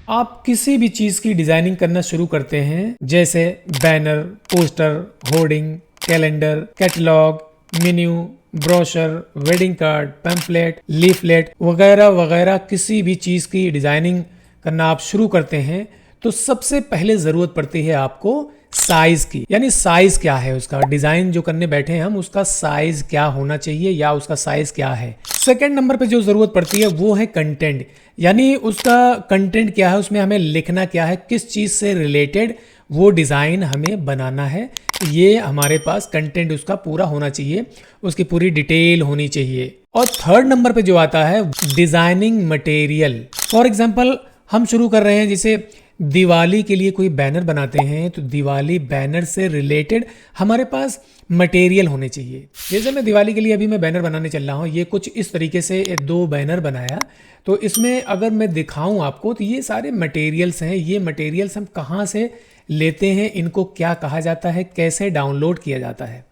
आप किसी भी चीज़ की डिज़ाइनिंग करना शुरू करते हैं, जैसे banner, poster, hoarding, calendar, catalogue, menu, brochure, wedding card, pamphlet, leaflet वगैरह वगैरह, किसी भी चीज़ की डिज़ाइनिंग करना आप शुरू करते हैं तो सबसे पहले ज़रूरत पड़ती है आपको साइज की। यानी साइज क्या है उसका, डिज़ाइन जो करने बैठे हैं हम, उसका साइज क्या होना चाहिए या उसका साइज क्या है। सेकंड नंबर पे जो ज़रूरत पड़ती है वो है कंटेंट, यानी उसका कंटेंट क्या है, उसमें हमें लिखना क्या है, किस चीज़ से रिलेटेड वो डिज़ाइन हमें बनाना है। ये हमारे पास कंटेंट उसका पूरा होना चाहिए, उसकी पूरी डिटेल होनी चाहिए। और थर्ड नंबर पे जो आता है डिज़ाइनिंग मटेरियल। फॉर एग्जांपल हम शुरू कर रहे हैं, जैसे दिवाली के लिए कोई बैनर बनाते हैं तो दिवाली बैनर से रिलेटेड हमारे पास मटेरियल होने चाहिए। जैसे मैं दिवाली के लिए अभी मैं बैनर बनाने चल रहा हूँ, ये कुछ इस तरीके से 2 बैनर बनाया। तो इसमें अगर मैं दिखाऊं आपको तो ये सारे मटेरियल्स हैं। ये मटेरियल्स हम कहाँ से लेते हैं, इनको क्या कहा जाता है, कैसे डाउनलोड किया जाता है,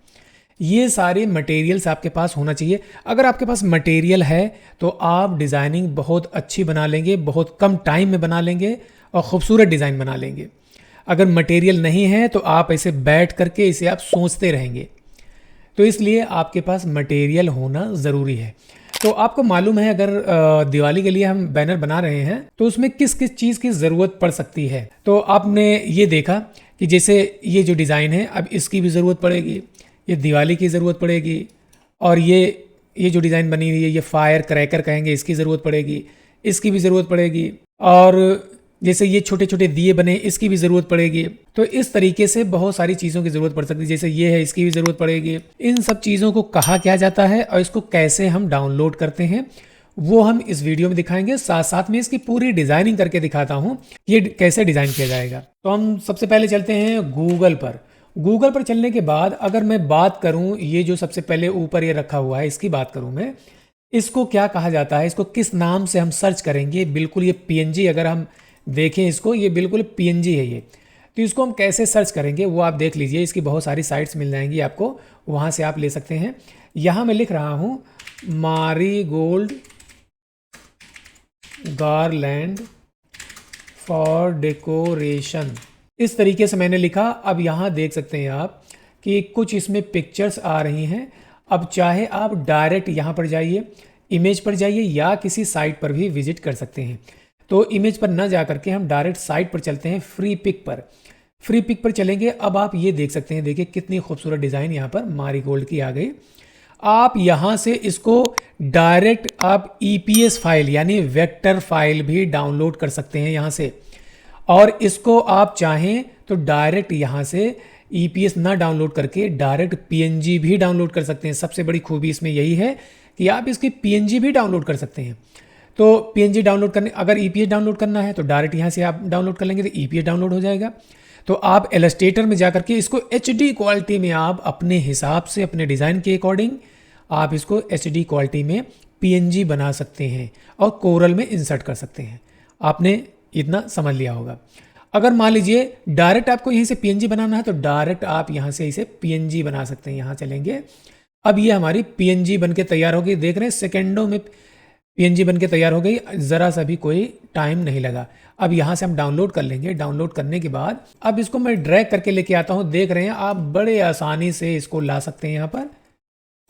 ये सारे मटेरियल्स आपके पास होना चाहिए। अगर आपके पास मटेरियल है तो आप डिज़ाइनिंग बहुत अच्छी बना लेंगे, बहुत कम टाइम में बना लेंगे और ख़ूबसूरत डिज़ाइन बना लेंगे। अगर मटेरियल नहीं है तो आप ऐसे बैठ करके इसे आप सोचते रहेंगे। तो इसलिए आपके पास मटेरियल होना ज़रूरी है। तो आपको मालूम है, अगर दिवाली के लिए हम बैनर बना रहे हैं तो उसमें किस किस चीज़ की ज़रूरत पड़ सकती है। तो आपने ये देखा कि जैसे ये जो डिज़ाइन है, अब इसकी भी ज़रूरत पड़ेगी, ये दिवाली की ज़रूरत पड़ेगी, और ये जो डिज़ाइन बनी हुई है ये फायर क्रैकर कहेंगे, इसकी ज़रूरत पड़ेगी, इसकी भी ज़रूरत पड़ेगी, और जैसे ये छोटे छोटे दिए बने, इसकी भी ज़रूरत पड़ेगी। तो इस तरीके से बहुत सारी चीज़ों की ज़रूरत पड़ सकती है। जैसे ये है, इसकी भी ज़रूरत पड़ेगी। इन सब चीज़ों को कहा क्या जाता है और इसको कैसे हम डाउनलोड करते हैं वो हम इस वीडियो में दिखाएंगे। साथ साथ में इसकी पूरी डिज़ाइनिंग करके दिखाता हूँ ये कैसे डिज़ाइन किया जाएगा। तो हम सबसे पहले चलते हैं गूगल पर। गूगल पर चलने के बाद अगर मैं बात करूँ, ये जो सबसे पहले ऊपर ये रखा हुआ है, इसकी बात करूँ मैं, इसको क्या कहा जाता है, इसको किस नाम से हम सर्च करेंगे। बिल्कुल ये PNG, अगर हम देखें इसको, ये बिल्कुल PNG है ये। तो इसको हम कैसे सर्च करेंगे वो आप देख लीजिए। इसकी बहुत सारी साइट्स मिल जाएंगी आपको, वहाँ से आप ले सकते हैं। यहाँ मैं लिख रहा हूँ मारीगोल्ड गारलैंड फॉर डेकोरेशन, इस तरीके से मैंने लिखा। अब यहाँ देख सकते हैं आप कि कुछ इसमें पिक्चर्स आ रही हैं। अब चाहे आप डायरेक्ट यहाँ पर जाइए, इमेज पर जाइए, या किसी साइट पर भी विजिट कर सकते हैं। तो इमेज पर ना जा करके हम डायरेक्ट साइट पर चलते हैं, फ्री पिक पर। फ्री पिक पर चलेंगे। अब आप ये देख सकते हैं, देखिए कितनी खूबसूरत डिज़ाइन यहाँ पर मारीगोल्ड की आ गई। आप यहाँ से इसको डायरेक्ट आप EPS फाइल यानी वेक्टर फाइल भी डाउनलोड कर सकते हैं यहाँ से। और इसको आप चाहें तो डायरेक्ट यहाँ से EPS ना डाउनलोड करके डायरेक्ट PNG भी डाउनलोड कर सकते हैं। सबसे बड़ी खूबी इसमें यही है कि आप इसकी PNG भी डाउनलोड कर सकते हैं। तो PNG डाउनलोड करने, अगर EPS डाउनलोड करना है तो डायरेक्ट यहाँ से आप डाउनलोड कर लेंगे तो EPS डाउनलोड हो जाएगा। तो आप इलस्ट्रेटर में जा करके इसको HD क्वालिटी में आप अपने हिसाब से, अपने डिज़ाइन के अकॉर्डिंग आप इसको HD क्वालिटी में PNG बना सकते हैं और कोरल में इंसर्ट कर सकते हैं। आपने इतना समझ लिया होगा। अगर मान लीजिए डायरेक्ट आपको यहीं से PNG बनाना है तो डायरेक्ट आप यहाँ से इसे PNG बना सकते हैं। यहाँ चलेंगे। अब ये हमारी PNG बन के तैयार हो गई। देख रहे हैं सेकेंडों में PNG बन के तैयार हो गई, ज़रा सा भी कोई टाइम नहीं लगा। अब यहाँ से हम डाउनलोड कर लेंगे। डाउनलोड करने के बाद अब इसको मैं ड्रैग करके लेके आता हूँ। देख रहे हैं आप बड़े आसानी से इसको ला सकते हैं। यहाँ पर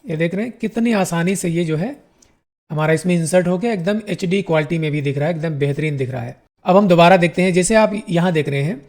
ये देख रहे हैं कितनी आसानी से ये जो है हमारा इसमें इंसर्ट हो गया। एकदम HD क्वालिटी में भी दिख रहा है, एकदम बेहतरीन दिख रहा है। अब हम दोबारा देखते हैं। जैसे आप यहाँ देख रहे हैं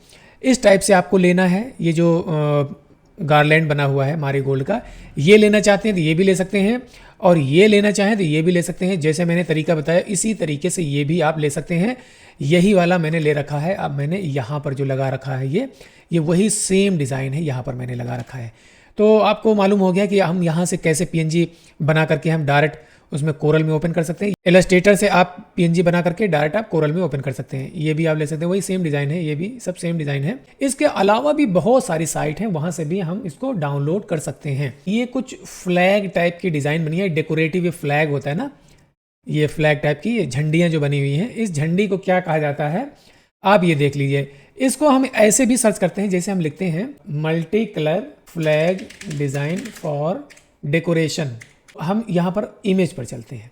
इस टाइप से आपको लेना है। ये जो गार्लैंड बना हुआ है मारीगोल्ड का, ये लेना चाहते हैं तो ये भी ले सकते हैं, और ये लेना चाहें तो ये भी ले सकते हैं। जैसे मैंने तरीका बताया इसी तरीके से ये भी आप ले सकते हैं। यही वाला मैंने ले रखा है। अब मैंने यहाँ पर जो लगा रखा है ये वही सेम डिज़ाइन है, यहाँ पर मैंने लगा रखा है। तो आपको मालूम हो गया कि हम यहाँ से कैसे PNG बना करके हम डायरेक्ट उसमें कोरल में ओपन कर सकते हैं। इलस्ट्रेटर से आप PNG बना करके डायरेक्ट आप कोरल में ओपन कर सकते हैं। ये भी आप ले सकते हैं, वही सेम डिज़ाइन है, ये भी सब सेम डिज़ाइन है। इसके अलावा भी बहुत सारी साइट हैं, वहाँ से भी हम इसको डाउनलोड कर सकते हैं। ये कुछ फ्लैग टाइप की डिज़ाइन बनी है, डेकोरेटिव फ्लैग होता है ना, ये फ्लैग टाइप की ये झंडियाँ जो बनी हुई हैं, इस झंडी को क्या कहा जाता है आप ये देख लीजिए। इसको हम ऐसे भी सर्च करते हैं, जैसे हम लिखते हैं multi colour flag design for decoration. हम यहाँ पर इमेज पर चलते हैं।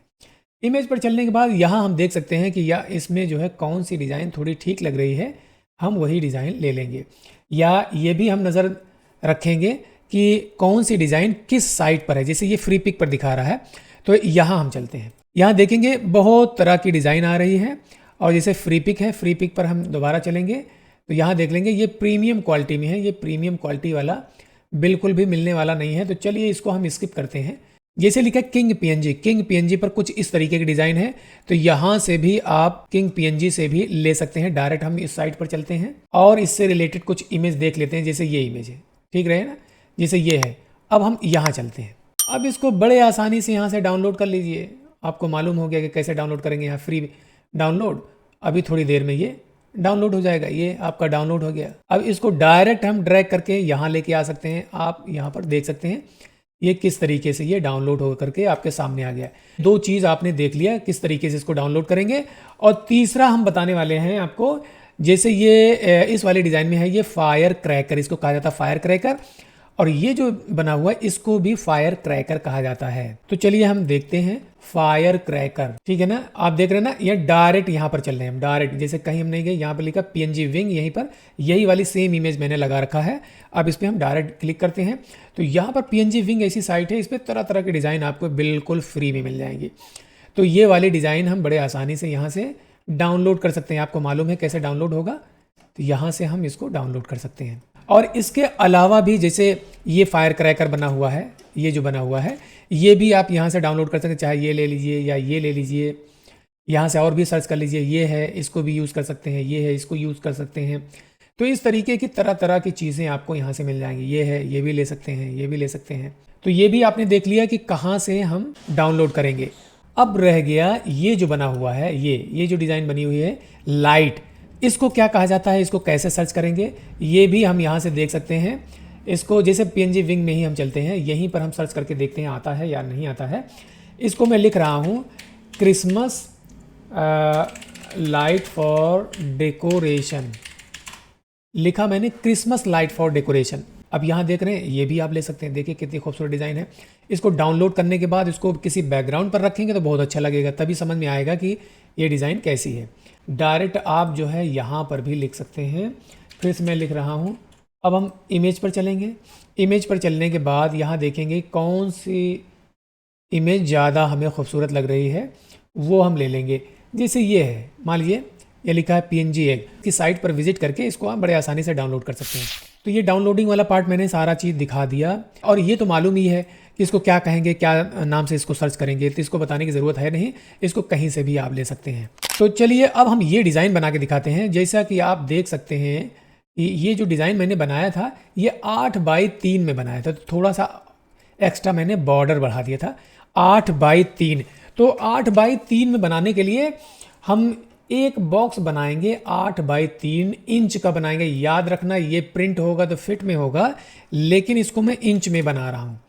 इमेज पर चलने के बाद यहाँ हम देख सकते हैं कि या इसमें जो है कौन सी डिज़ाइन थोड़ी ठीक लग रही है, हम वही डिज़ाइन ले लेंगे। या ये भी हम नज़र रखेंगे कि कौन सी डिज़ाइन किस साइट पर है। जैसे ये फ्री पिक पर दिखा रहा है, तो यहाँ हम चलते हैं। यहाँ देखेंगे बहुत तरह की डिज़ाइन आ रही है, और जैसे फ्री पिक है, फ्री पिक पर हम दोबारा चलेंगे तो यहाँ देख लेंगे ये प्रीमियम क्वालिटी में है। ये प्रीमियम क्वालिटी वाला बिल्कुल भी मिलने वाला नहीं है, तो चलिए इसको हम स्किप करते हैं। जैसे लिखा है किंग पीएनजी, किंग पीएनजी पर कुछ इस तरीके की डिज़ाइन है, तो यहाँ से भी आप किंग पीएनजी से भी ले सकते हैं। डायरेक्ट हम इस साइट पर चलते हैं और इससे रिलेटेड कुछ इमेज देख लेते हैं। जैसे ये इमेज है, ठीक रहे ना, जैसे ये है। अब हम यहाँ चलते हैं। अब इसको बड़े आसानी से यहाँ से डाउनलोड कर लीजिए। आपको मालूम हो गया कि कैसे डाउनलोड करेंगे। यहाँ फ्री डाउनलोड, अभी थोड़ी देर में ये डाउनलोड हो जाएगा। ये आपका डाउनलोड हो गया। अब इसको डायरेक्ट हम ड्रैग करके यहाँ लेके आ सकते हैं। आप यहाँ पर देख सकते हैं ये किस तरीके से ये डाउनलोड हो करके आपके सामने आ गया। दो चीज़ आपने देख लिया किस तरीके से इसको डाउनलोड करेंगे। और तीसरा हम बताने वाले हैं आपको, जैसे ये इस वाले डिज़ाइन में है ये फायर क्रैकर, इसको कहा जाता है फायर क्रैकर। और ये जो बना हुआ है इसको भी फायर क्रैकर कहा जाता है। तो चलिए हम देखते हैं फायर क्रैकर, ठीक है ना। आप देख रहे हैं ना, ये डायरेक्ट यहाँ पर चल रहे हैं हम डायरेक्ट, जैसे कहीं हम नहीं गए। यहाँ पर लिखा पीएनजी विंग, यहीं पर यही वाली सेम इमेज मैंने लगा रखा है। अब इस पर हम डायरेक्ट क्लिक करते हैं तो यहाँ पर पीएनजी विंग ऐसी साइट है, इस पर तरह तरह की डिज़ाइन आपको बिल्कुल फ्री में मिल जाएंगी। तो ये वाली डिज़ाइन हम बड़े आसानी से यहाँ से डाउनलोड कर सकते हैं। आपको मालूम है कैसे डाउनलोड होगा, तो यहाँ से हम इसको डाउनलोड कर सकते हैं। और इसके अलावा भी जैसे ये फायर क्रैकर बना हुआ है, ये जो बना हुआ है ये भी आप यहाँ से डाउनलोड कर सकते हैं। चाहे ये ले लीजिए या ये ले लीजिए, यहाँ से और भी सर्च कर लीजिए। ये है, इसको भी यूज़ कर सकते हैं। ये है, इसको यूज़ कर सकते हैं। तो इस तरीके की तरह तरह की चीज़ें आपको यहाँ से मिल जाएंगी। ये है, ये भी ले सकते हैं, ये भी ले सकते हैं। तो ये भी आपने देख लिया कि कहाँ से हम डाउनलोड करेंगे। अब रह गया ये जो बना हुआ है, ये जो डिज़ाइन बनी हुई है लाइट, इसको क्या कहा जाता है, इसको कैसे सर्च करेंगे, ये भी हम यहाँ से देख सकते हैं। इसको जैसे पीएनजी विंग में ही हम चलते हैं, यहीं पर हम सर्च करके देखते हैं आता है या नहीं आता है। इसको मैं लिख रहा हूँ क्रिसमस लाइट फॉर डेकोरेशन, लिखा मैंने क्रिसमस लाइट फॉर डेकोरेशन। अब यहाँ देख रहे हैं, ये भी आप ले सकते हैं। देखिए कितनी खूबसूरत डिज़ाइन है। इसको डाउनलोड करने के बाद इसको किसी बैकग्राउंड पर रखेंगे तो बहुत अच्छा लगेगा, तभी समझ में आएगा कि ये डिज़ाइन कैसी है। डायरेक्ट आप जो है यहाँ पर भी लिख सकते हैं। फिर से मैं लिख रहा हूँ। अब हम इमेज पर चलेंगे। इमेज पर चलने के बाद यहाँ देखेंगे कौन सी इमेज ज़्यादा हमें खूबसूरत लग रही है, वो हम ले लेंगे। जैसे ये है, मान लीजिए ये लिखा है पीएनजी एग, की साइट पर विजिट करके इसको आप बड़े आसानी से डाउनलोड कर सकते हैं। तो ये डाउनलोडिंग वाला पार्ट मैंने सारा चीज़ दिखा दिया। और ये तो मालूम ही है कि इसको क्या कहेंगे, क्या नाम से इसको सर्च करेंगे, तो इसको बताने की ज़रूरत है नहीं। इसको कहीं से भी आप ले सकते हैं। तो चलिए अब हम ये डिज़ाइन बना के दिखाते हैं। जैसा कि आप देख सकते हैं कि ये जो डिज़ाइन मैंने बनाया था ये 8x3 में बनाया था। तो थोड़ा सा एक्स्ट्रा मैंने बॉर्डर बढ़ा दिया था, 8x3। तो 8x3 में बनाने के लिए हम एक बॉक्स बनाएंगे 8x3 इंच का बनाएंगे। याद रखना ये प्रिंट होगा तो फिट में होगा, लेकिन इसको मैं इंच में बना रहा हूँ।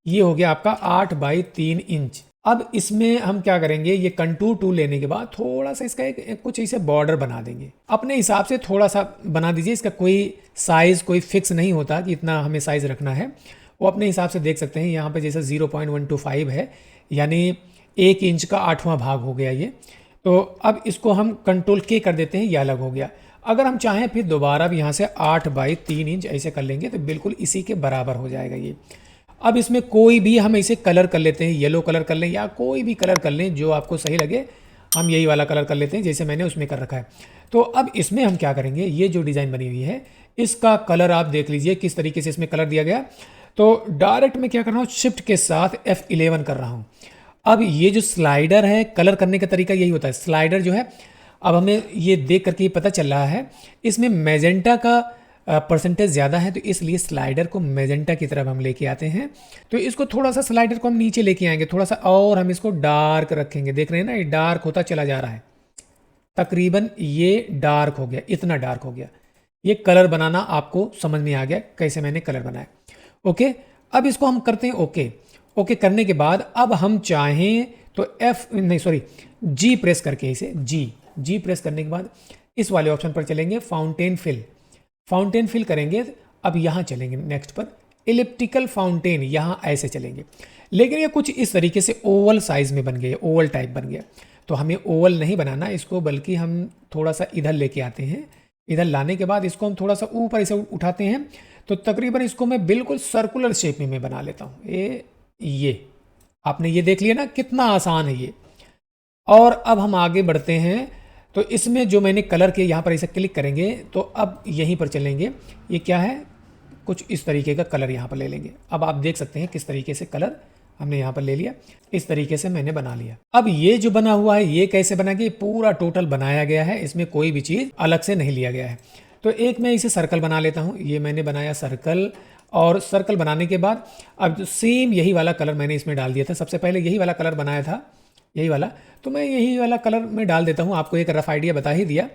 ये हो गया आपका 8x3 इंच। अब इसमें हम क्या करेंगे, ये कंटूर टूल लेने के बाद थोड़ा सा इसका एक कुछ इसे बॉर्डर बना देंगे। अपने हिसाब से थोड़ा सा बना दीजिए। इसका कोई साइज़ कोई फिक्स नहीं होता कि इतना हमें साइज़ रखना है, वो अपने हिसाब से देख सकते हैं। यहाँ पे जैसे 0.125 है, यानी 1 इंच का 8वां भाग हो गया ये। तो अब इसको हम कंट्रोल के कर देते हैं, ये अलग हो गया। अगर हम चाहें फिर दोबारा भी यहाँ से 8x3 इंच ऐसे कर लेंगे तो बिल्कुल इसी के बराबर हो जाएगा ये। अब इसमें कोई भी हम इसे कलर कर लेते हैं, येलो कलर कर लें या कोई भी कलर कर लें जो आपको सही लगे। हम यही वाला कलर कर लेते हैं जैसे मैंने उसमें कर रखा है। तो अब इसमें हम क्या करेंगे, ये जो डिज़ाइन बनी हुई है इसका कलर आप देख लीजिए किस तरीके से इसमें कलर दिया गया। तो डायरेक्ट मैं क्या कर रहा हूँ, शिफ्ट के साथ F11 कर रहा हूँ। अब ये जो स्लाइडर है, कलर करने का तरीका यही होता है। स्लाइडर जो है, अब हमें ये देख करके पता चल रहा है इसमें मैजेंटा का परसेंटेज ज़्यादा है, तो इसलिए स्लाइडर को मैजेंटा की तरफ हम लेके आते हैं। तो इसको थोड़ा सा स्लाइडर को हम नीचे लेके आएंगे थोड़ा सा, और हम इसको डार्क रखेंगे। देख रहे हैं ना, ये डार्क होता चला जा रहा है। तकरीबन ये डार्क हो गया, इतना डार्क हो गया। ये कलर बनाना आपको समझ में आ गया कैसे मैंने कलर बनाया। ओके, अब इसको हम करते हैं ओके करने के बाद अब हम चाहें तो जी प्रेस करके इसे जी प्रेस करने के बाद इस वाले ऑप्शन पर चलेंगे, फाउंटेन फिल करेंगे। अब यहाँ चलेंगे नेक्स्ट पर, इलिप्टिकल फाउंटेन यहाँ ऐसे चलेंगे, लेकिन ये कुछ इस तरीके से ओवल साइज में बन गए, ओवल टाइप बन गया। तो हमें ओवल नहीं बनाना इसको, बल्कि हम थोड़ा सा इधर लेके आते हैं। इधर लाने के बाद इसको हम थोड़ा सा ऊपर इसे उठाते हैं, तो तकरीबन इसको मैं बिल्कुल सर्कुलर शेप में मैं बना लेता हूँ। ये आपने ये देख लिया ना, कितना आसान है ये। और अब हम आगे बढ़ते हैं, तो इसमें जो मैंने कलर के यहाँ पर इसे क्लिक करेंगे, तो अब यहीं पर चलेंगे। ये क्या है, कुछ इस तरीके का कलर यहाँ पर ले लेंगे। अब आप देख सकते हैं किस तरीके से कलर हमने यहाँ पर ले लिया, इस तरीके से मैंने बना लिया। अब ये जो बना हुआ है ये कैसे बना गया, पूरा टोटल बनाया गया है, इसमें कोई भी चीज़ अलग से नहीं लिया गया है। तो एक मैं इसे सर्कल बना लेता हूँ। ये मैंने बनाया सर्कल, और सर्कल बनाने के बाद अब सेम यही वाला कलर मैंने इसमें डाल दिया था। सबसे पहले यही वाला कलर बनाया था, यही वाला, तो मैं यही वाला कलर में डाल देता हूँ। आपको एक रफ आइडिया बता ही दिया।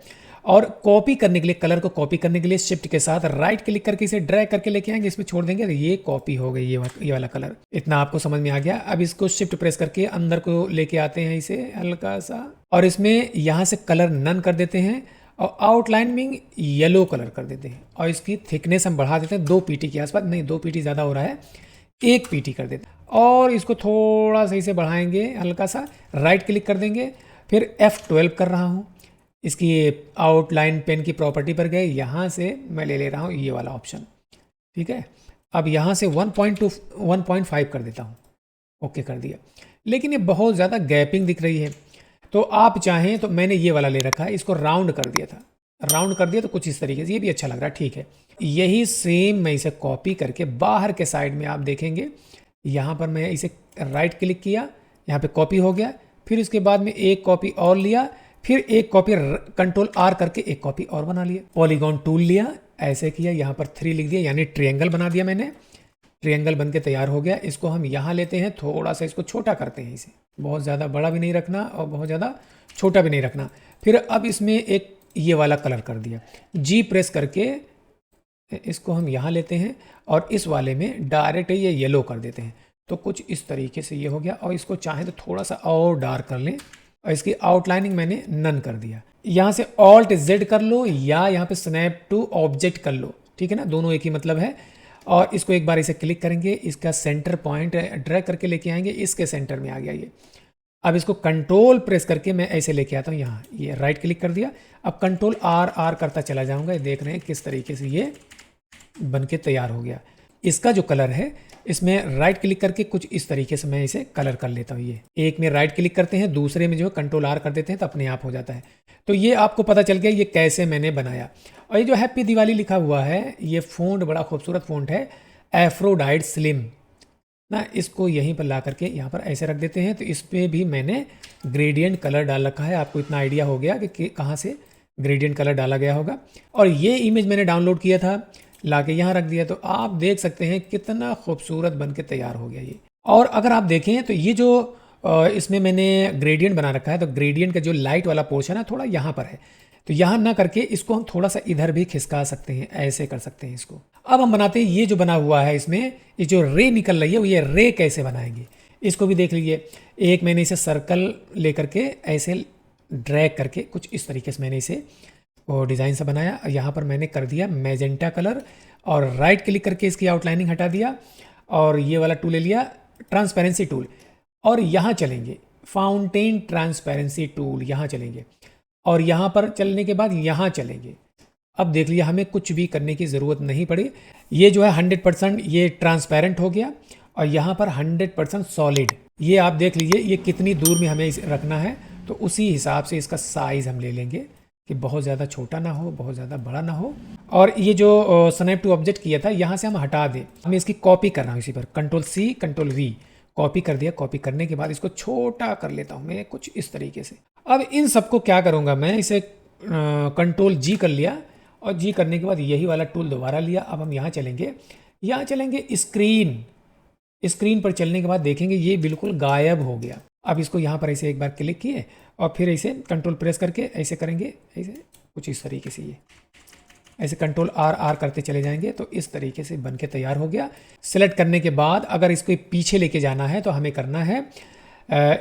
और कॉपी करने के लिए, कलर को कॉपी करने के लिए शिफ्ट के साथ राइट क्लिक करके इसे ड्रैग करके लेके आएंगे, इसमें छोड़ देंगे, तो ये कॉपी हो गई, ये वाला कलर। इतना आपको समझ में आ गया। अब इसको शिफ्ट प्रेस करके अंदर को लेके आते हैं इसे हल्का सा, और इसमें यहाँ से कलर नन कर देते हैं, और आउटलाइनिंग येलो कलर कर देते हैं, और इसकी थिकनेस हम बढ़ा देते हैं 2 पीटी के आसपास, नहीं 2 पीटी ज़्यादा हो रहा है, 1 पीटी कर देते हैं। और इसको थोड़ा सा इसे बढ़ाएंगे हल्का सा, राइट क्लिक कर देंगे, फिर F12 कर रहा हूँ। इसकी आउटलाइन पेन की प्रॉपर्टी पर गए, यहाँ से मैं ले ले रहा हूँ ये वाला ऑप्शन, ठीक है। अब यहाँ से 1.5 कर देता हूँ, ओके कर दिया। लेकिन ये बहुत ज़्यादा गैपिंग दिख रही है, तो आप चाहें तो मैंने ये वाला ले रखा है, इसको राउंड कर दिया था, राउंड कर दिया तो कुछ इस तरीके से, ये भी अच्छा लग रहा है, ठीक है। यही सेम मैं इसे कॉपी करके बाहर के साइड में आप देखेंगे, यहाँ पर मैं इसे राइट क्लिक किया, यहाँ पे कॉपी हो गया, फिर उसके बाद में एक कॉपी और लिया, फिर एक कॉपी कंट्रोल R करके एक कॉपी और बना लिया। पॉलीगॉन टूल लिया, ऐसे किया, यहाँ पर 3 लिख दिया, यानी ट्रायंगल बना दिया मैंने। ट्रायंगल बन के तैयार हो गया। इसको हम यहाँ लेते हैं, थोड़ा सा इसको छोटा करते हैं, इसे बहुत ज़्यादा बड़ा भी नहीं रखना और बहुत ज़्यादा छोटा भी नहीं रखना। फिर अब इसमें एक ये वाला कलर कर दिया, G प्रेस करके इसको हम यहाँ लेते हैं, और इस वाले में डायरेक्ट ये येलो कर देते हैं, तो कुछ इस तरीके से ये हो गया। और इसको चाहें तो थोड़ा सा और डार्क कर लें, और इसकी आउटलाइनिंग मैंने नन कर दिया। यहाँ से Alt Z कर लो, या यहाँ पे स्नैप टू ऑब्जेक्ट कर लो, ठीक है ना, दोनों एक ही मतलब है। और इसको एक बार इसे क्लिक करेंगे, इसका सेंटर पॉइंट ड्रैग करके लेके आएंगे, इसके सेंटर में आ गया ये। अब इसको कंट्रोल प्रेस करके मैं ऐसे लेके आता हूँ यहाँ, ये राइट क्लिक कर दिया। अब कंट्रोल R करता चला जाऊँगा, देख रहे हैं किस तरीके से ये बन के तैयार हो गया। इसका जो कलर है, इसमें राइट क्लिक करके कुछ इस तरीके से मैं इसे कलर कर लेता हूँ। ये एक में राइट क्लिक करते हैं, दूसरे में जो है कंट्रोल R कर देते हैं, तो अपने आप हो जाता है। तो ये आपको पता चल गया ये कैसे मैंने बनाया। और ये जो हैप्पी दिवाली लिखा हुआ है, ये फ़ॉन्ट बड़ा खूबसूरत फ़ॉन्ट है, एफ्रोडाइट स्लिम ना, इसको यहीं पर ला करके यहाँ पर ऐसे रख देते हैं। तो इस पर भी मैंने ग्रेडियंट कलर डाल रखा है, आपको इतना आइडिया हो गया कि कहाँ से ग्रेडियंट कलर डाला गया होगा। और ये इमेज मैंने डाउनलोड किया था, ला के यहाँ रख दिया, तो आप देख सकते हैं कितना खूबसूरत बन के तैयार हो गया ये। और अगर आप देखें तो ये जो इसमें मैंने ग्रेडियंट बना रखा है, तो ग्रेडियंट का जो लाइट वाला पोर्शन है थोड़ा यहाँ पर है, तो यहाँ ना करके इसको हम थोड़ा सा इधर भी खिसका सकते हैं, ऐसे कर सकते हैं इसको। अब हम बनाते हैं ये जो बना हुआ है, इसमें ये जो रे निकल रही है, वो ये रे कैसे बनाएंगे इसको भी देख लीजिए। एक मैंने इसे सर्कल लेकर के ऐसे ड्रैग करके कुछ इस तरीके से मैंने इसे और डिज़ाइन सा बनाया। यहाँ पर मैंने कर दिया मैजेंटा कलर, और राइट क्लिक करके इसकी आउटलाइनिंग हटा दिया, और ये वाला टूल ले लिया ट्रांसपेरेंसी टूल, और यहाँ चलेंगे फाउंटेन ट्रांसपेरेंसी टूल, यहाँ चलेंगे, और यहाँ पर चलने के बाद यहाँ चलेंगे। अब देख लिया, हमें कुछ भी करने की ज़रूरत नहीं पड़ी। ये जो है 100% ये ट्रांसपेरेंट हो गया, और यहाँ पर 100% सॉलिड। ये आप देख लीजिए ये कितनी दूर में हमें इसे रखना है, तो उसी हिसाब से इसका साइज़ हम ले लेंगे कि बहुत ज़्यादा छोटा ना हो, बहुत ज़्यादा बड़ा ना हो। और ये जो स्नैप टू ऑब्जेक्ट किया था, यहाँ से हम हटा दें। मैं इसकी कॉपी कर रहा हूँ, इसी पर control C control V copy कर दिया। कॉपी करने के बाद इसको छोटा कर लेता हूँ मैं कुछ इस तरीके से। अब इन सबको क्या करूँगा मैं, इसे कंट्रोल G कर लिया, और G करने के बाद यही वाला टूल दोबारा लिया। अब हम यहाँ चलेंगे स्क्रीन पर चलने के बाद देखेंगे ये बिल्कुल गायब हो गया। अब इसको यहाँ पर ऐसे एक बार क्लिक किए, और फिर इसे कंट्रोल प्रेस करके ऐसे करेंगे, ऐसे कुछ इस तरीके से, ये ऐसे कंट्रोल R करते चले जाएंगे, तो इस तरीके से बन के तैयार हो गया। सेलेक्ट करने के बाद अगर इसको पीछे लेके जाना है तो हमें करना है,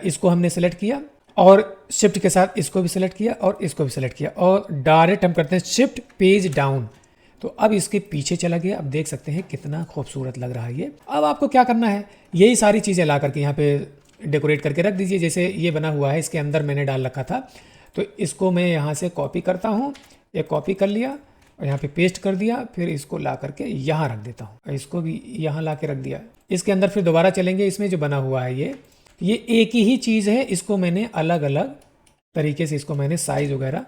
इसको हमने सेलेक्ट किया, और शिफ्ट के साथ इसको भी सिलेक्ट किया, और इसको भी सिलेक्ट किया, और डायरेक्ट हम करते हैं शिफ्ट पेज डाउन। तो अब इसके पीछे चला गया। अब देख सकते हैं कितना खूबसूरत लग रहा है ये। अब आपको क्या करना है, यही सारी चीज़ें ला करके यहाँ पे डेकोरेट करके रख दीजिए। जैसे ये बना हुआ है, इसके अंदर मैंने डाल रखा था, तो इसको मैं यहाँ से कॉपी करता हूँ। ये कॉपी कर लिया और यहाँ पे पेस्ट कर दिया, फिर इसको ला करके यहाँ रख देता हूँ। इसको भी यहाँ ला के रख दिया। इसके अंदर फिर दोबारा चलेंगे, इसमें जो बना हुआ है ये एक ही चीज़ है। इसको मैंने अलग अलग तरीके से, इसको मैंने साइज़ वगैरह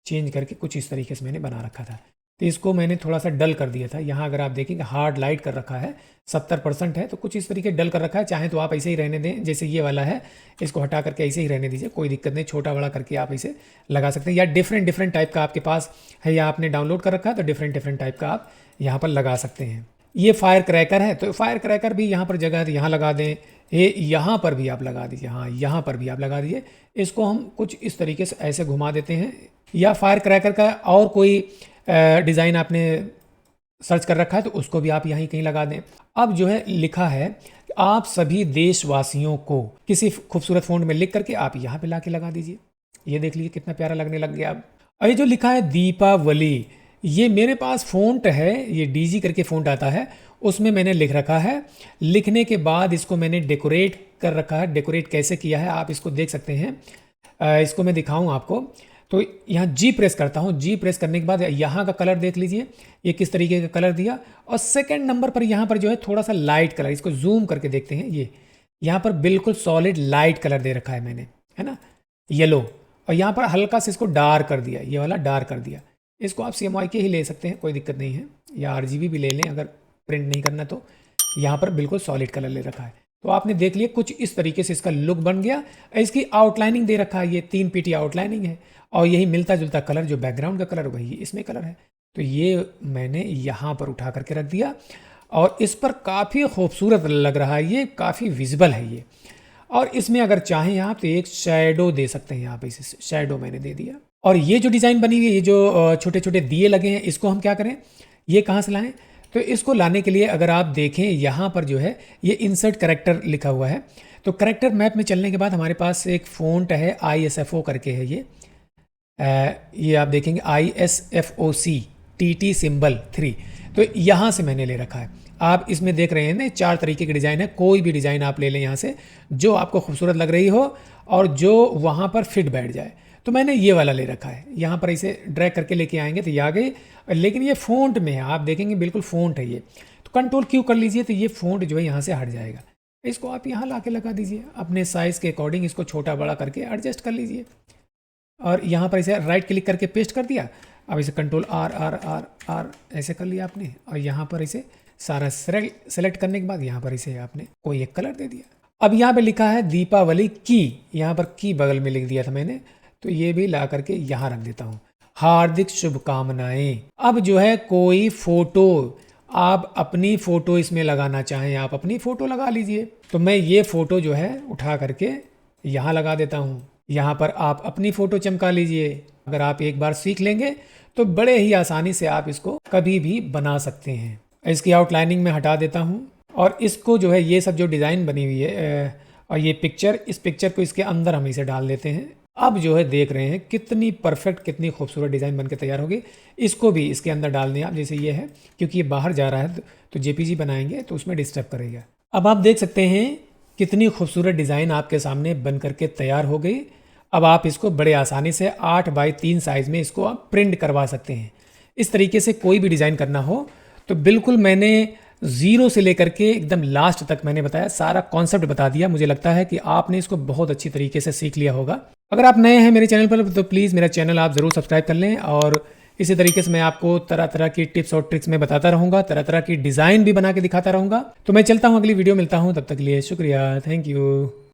चेंज करके कुछ इस तरीके से मैंने बना रखा था। तो इसको मैंने थोड़ा सा डल कर दिया था। यहाँ अगर आप देखेंगे हार्ड लाइट कर रखा है, 70% है, तो कुछ इस तरीके डल कर रखा है। चाहे तो आप ऐसे ही रहने दें, जैसे ये वाला है, इसको हटा करके ऐसे ही रहने दीजिए, कोई दिक्कत नहीं। छोटा बड़ा करके आप इसे लगा सकते हैं, या डिफरेंट टाइप का आपके पास है या आपने डाउनलोड कर रखा है तो डिफरेंट टाइप का आप यहाँ पर लगा सकते हैं। ये फायर क्रैकर है, तो फायर क्रैकर भी यहाँ पर जगह है तो यहाँ लगा दें। ये यहाँ पर भी आप लगा दीजिए, हाँ यहाँ पर भी आप लगा दीजिए। इसको हम कुछ इस तरीके से ऐसे घुमा देते हैं। या फायर क्रैकर का और कोई डिज़ाइन आपने सर्च कर रखा है तो उसको भी आप यहीं कहीं लगा दें। अब जो है लिखा है आप सभी देशवासियों को, किसी खूबसूरत फ़ॉन्ट में लिख करके आप यहाँ पे ला के लगा दीजिए। ये देख लीजिए कितना प्यारा लगने लग गया अब। और ये जो लिखा है दीपावली, ये मेरे पास फ़ॉन्ट है, ये डीजी करके फ़ॉन्ट आता है, उसमें मैंने लिख रखा है। लिखने के बाद इसको मैंने डेकोरेट कर रखा है। डेकोरेट कैसे किया है आप इसको देख सकते हैं। इसको मैं दिखाऊं आपको, तो यहाँ जी प्रेस करता हूँ। जी प्रेस करने के बाद यहाँ का कलर देख लीजिए, ये किस तरीके का कलर दिया। और सेकंड नंबर पर यहाँ पर जो है थोड़ा सा लाइट कलर, इसको जूम करके देखते हैं। ये यहाँ पर बिल्कुल सॉलिड लाइट कलर दे रखा है मैंने, है ना, येलो। और यहाँ पर हल्का से इसको डार्क कर दिया, ये वाला डार्क कर दिया। इसको आप CMYK के ही ले सकते हैं, कोई दिक्कत नहीं है, या RGB भी ले लें अगर प्रिंट नहीं करना तो। यहाँ पर बिल्कुल सॉलिड कलर ले रखा है। तो आपने देख लिया कुछ इस तरीके से इसका लुक बन गया। इसकी आउटलाइनिंग दे रखा है, ये 3 PT आउटलाइनिंग है, और यही मिलता जुलता कलर जो बैकग्राउंड का कलर वही इसमें कलर है। तो ये मैंने यहाँ पर उठा करके रख दिया और इस पर काफ़ी खूबसूरत लग रहा है, ये काफ़ी विजिबल है ये। और इसमें अगर चाहें आप तो एक शैडो दे सकते हैं, यहाँ पे इसे शैडो मैंने दे दिया। और ये जो डिज़ाइन बनी हुई है, ये जो छोटे छोटे दिए लगे हैं, इसको हम क्या करें, ये कहाँ से लाएं? तो इसको लाने के लिए अगर आप देखें यहाँ पर जो है ये इंसर्ट करेक्टर लिखा हुआ है। तो करेक्टर मैप में चलने के बाद हमारे पास एक फ़ॉन्ट है, ISFO करके है ये आप देखेंगे ISFOC TT सिंबल 3। तो यहाँ से मैंने ले रखा है। आप इसमें देख रहे हैं ना 4 तरीके के डिज़ाइन है, कोई भी डिज़ाइन आप ले लें यहाँ से जो आपको खूबसूरत लग रही हो और जो वहाँ पर फिट बैठ जाए। तो मैंने ये वाला ले रखा है, यहाँ पर इसे ड्रैग करके लेके आएंगे तो ये आ गई। लेकिन ये फ़ॉन्ट में है, आप देखेंगे बिल्कुल फ़ॉन्ट है ये। तो Ctrl+Q कर लीजिए तो ये फ़ॉन्ट जो है यहाँ से हट जाएगा। इसको आप यहाँ ला के लगा दीजिए, अपने साइज़ के अकॉर्डिंग इसको छोटा बड़ा करके एडजस्ट कर लीजिए। और यहाँ पर इसे राइट क्लिक करके पेस्ट कर दिया। अब इसे Ctrl+R ऐसे कर लिया आपने, और यहाँ पर इसे सारा सेलेक्ट करने के बाद यहाँ पर इसे आपने कोई एक कलर दे दिया। अब यहाँ पे लिखा है दीपावली की, यहाँ पर की बगल में लिख दिया था मैंने, तो ये भी ला करके यहाँ रख देता हूँ। हार्दिक शुभकामनाएं। अब जो है कोई फ़ोटो, आप अपनी फ़ोटो इसमें लगाना चाहें आप अपनी फ़ोटो लगा लीजिए। तो मैं ये फ़ोटो जो है उठा करके यहाँ लगा देता हूँ। यहाँ पर आप अपनी फ़ोटो चमका लीजिए। अगर आप एक बार सीख लेंगे तो बड़े ही आसानी से आप इसको कभी भी बना सकते हैं। इसकी आउटलाइनिंग में हटा देता हूँ और इसको जो है ये सब जो डिज़ाइन बनी हुई है और ये पिक्चर, इस पिक्चर को इसके अंदर हम इसे डाल देते हैं। अब जो है देख रहे हैं कितनी परफेक्ट, कितनी खूबसूरत डिज़ाइन बनके तैयार होगी। इसको भी इसके अंदर डाल दें आप, जैसे ये है, क्योंकि ये बाहर जा रहा है तो JPG बनाएंगे तो उसमें डिस्टर्ब करेगा। अब आप देख सकते हैं कितनी खूबसूरत डिज़ाइन आपके सामने बन करके तैयार हो गई। अब आप इसको बड़े आसानी से 8x3 साइज़ में इसको आप प्रिंट करवा सकते हैं। इस तरीके से कोई भी डिज़ाइन करना हो तो बिल्कुल मैंने 0 से लेकर के एकदम लास्ट तक मैंने बताया, सारा कॉन्सेप्ट बता दिया। मुझे लगता है कि आपने इसको बहुत अच्छी तरीके से सीख लिया होगा। अगर आप नए हैं मेरे चैनल पर तो प्लीज़ मेरा चैनल आप ज़रूर सब्सक्राइब कर लें। और इसी तरीके से मैं आपको तरह तरह की टिप्स और ट्रिक्स में बताता रहूँगा, तरह तरह की डिज़ाइन भी बना के दिखाता रहूँगा। तो मैं चलता हूँ, अगली वीडियो मिलता हूँ, तब तक के लिए शुक्रिया, थैंक यू।